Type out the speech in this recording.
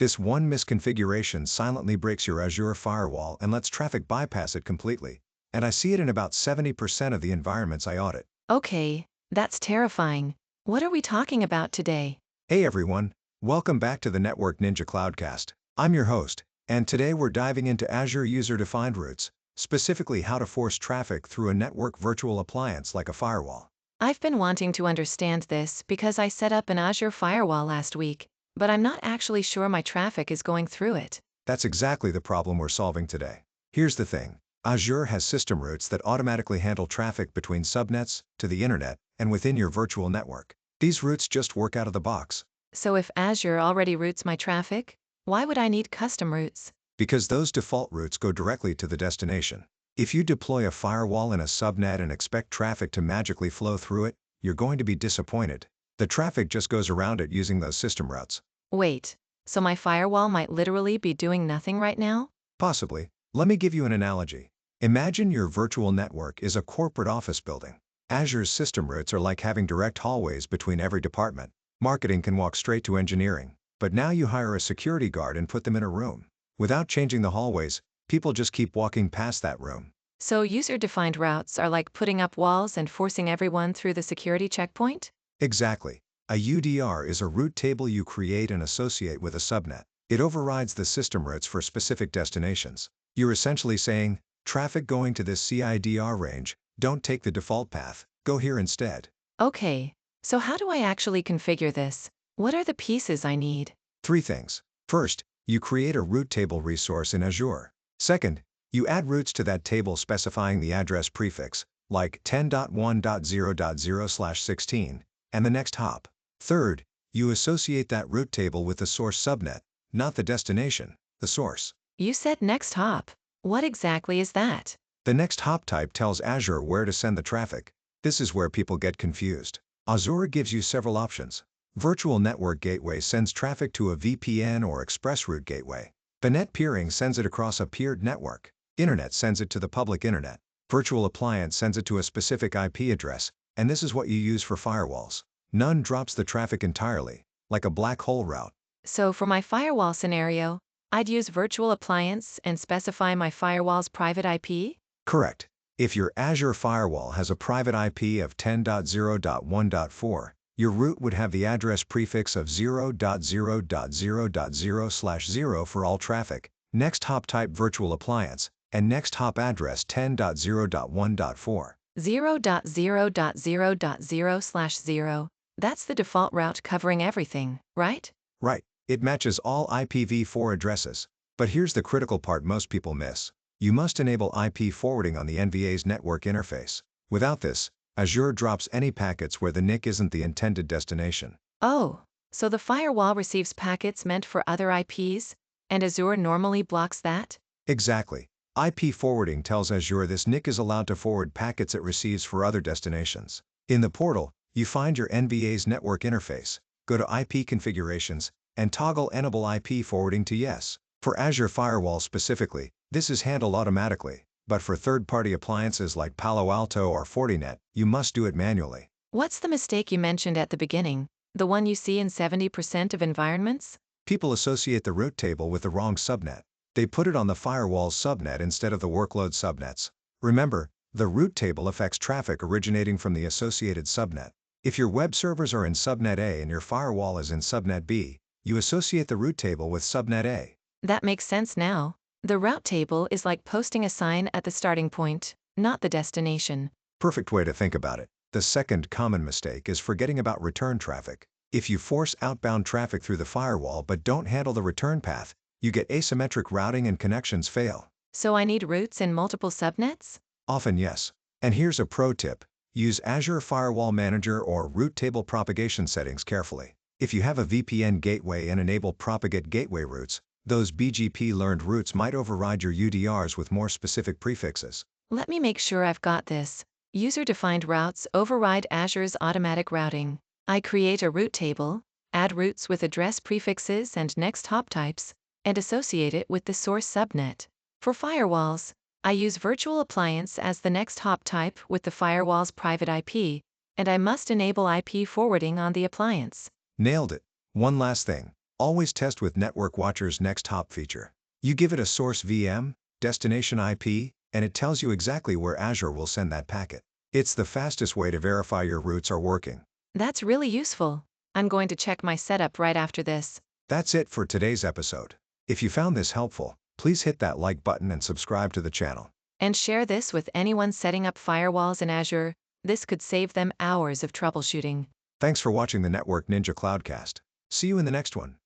This one misconfiguration silently breaks your Azure firewall and lets traffic bypass it completely. And I see it in about 70% of the environments I audit. Okay, that's terrifying. What are we talking about today? Hey everyone, welcome back to the Network Ninja Cloudcast. I'm your host, and today we're diving into Azure user-defined routes, specifically how to force traffic through a network virtual appliance like a firewall. I've been wanting to understand this because I set up an Azure firewall last week, but I'm not actually sure my traffic is going through it. That's exactly the problem we're solving today. Here's the thing. Azure has system routes that automatically handle traffic between subnets, to the internet, and within your virtual network. These routes just work out of the box. So if Azure already routes my traffic, why would I need custom routes? Because those default routes go directly to the destination. If you deploy a firewall in a subnet and expect traffic to magically flow through it, you're going to be disappointed. The traffic just goes around it using those system routes. Wait, so my firewall might literally be doing nothing right now? Possibly. Let me give you an analogy. Imagine your virtual network is a corporate office building. Azure's system routes are like having direct hallways between every department. Marketing can walk straight to engineering, but now you hire a security guard and put them in a room. Without changing the hallways, people just keep walking past that room. So user-defined routes are like putting up walls and forcing everyone through the security checkpoint? Exactly. A UDR is a route table you create and associate with a subnet. It overrides the system routes for specific destinations. You're essentially saying, traffic going to this CIDR range, don't take the default path, go here instead. Okay, so how do I actually configure this? What are the pieces I need? 3 things. First, you create a route table resource in Azure. Second, you add routes to that table specifying the address prefix, like 10.1.0.0/16, and the next hop. Third, you associate that route table with the source subnet, not the destination, the source. You said next hop. What exactly is that? The next hop type tells Azure where to send the traffic. This is where people get confused. Azure gives you several options. Virtual Network Gateway sends traffic to a VPN or ExpressRoute gateway. The net peering sends it across a peered network. Internet sends it to the public internet. Virtual Appliance sends it to a specific IP address, and this is what you use for firewalls. None drops the traffic entirely, like a black hole route. So for my firewall scenario, I'd use virtual appliance and specify my firewall's private IP? Correct. If your Azure firewall has a private IP of 10.0.1.4, your route would have the address prefix of 0.0.0.0/0 for all traffic, next hop type virtual appliance, and next hop address 10.0.1.4. 0.0.0.0/0. That's the default route covering everything, right? Right, it matches all IPv4 addresses. But here's the critical part most people miss. You must enable IP forwarding on the NVA's network interface. Without this, Azure drops any packets where the NIC isn't the intended destination. Oh, so the firewall receives packets meant for other IPs, and Azure normally blocks that? Exactly. IP forwarding tells Azure this NIC is allowed to forward packets it receives for other destinations. In the portal, you find your NVA's network interface, go to IP configurations, and toggle Enable IP forwarding to Yes. For Azure Firewall specifically, this is handled automatically, but for third-party appliances like Palo Alto or Fortinet, you must do it manually. What's the mistake you mentioned at the beginning, the one you see in 70% of environments? People associate the route table with the wrong subnet. They put it on the firewall's subnet instead of the workload subnets. Remember, the route table affects traffic originating from the associated subnet. If your web servers are in subnet A and your firewall is in subnet B, you associate the route table with subnet A. That makes sense now. The route table is like posting a sign at the starting point, not the destination. Perfect way to think about it. The second common mistake is forgetting about return traffic. If you force outbound traffic through the firewall but don't handle the return path, you get asymmetric routing and connections fail. So I need routes in multiple subnets? Often yes. And here's a pro tip. Use Azure Firewall Manager or route table propagation settings carefully. If you have a VPN gateway and enable propagate gateway routes, those BGP-learned routes might override your UDRs with more specific prefixes. Let me make sure I've got this. User-defined routes override Azure's automatic routing. I create a route table, add routes with address prefixes and next hop types, and associate it with the source subnet. For firewalls, I use virtual appliance as the next hop type with the firewall's private IP, and I must enable IP forwarding on the appliance. Nailed it. One last thing. Always test with Network Watcher's next hop feature. You give it a source VM, destination IP, and it tells you exactly where Azure will send that packet. It's the fastest way to verify your routes are working. That's really useful. I'm going to check my setup right after this. That's it for today's episode. If you found this helpful, please hit that like button and subscribe to the channel. And share this with anyone setting up firewalls in Azure. This could save them hours of troubleshooting. Thanks for watching the Network Ninja Cloudcast. See you in the next one.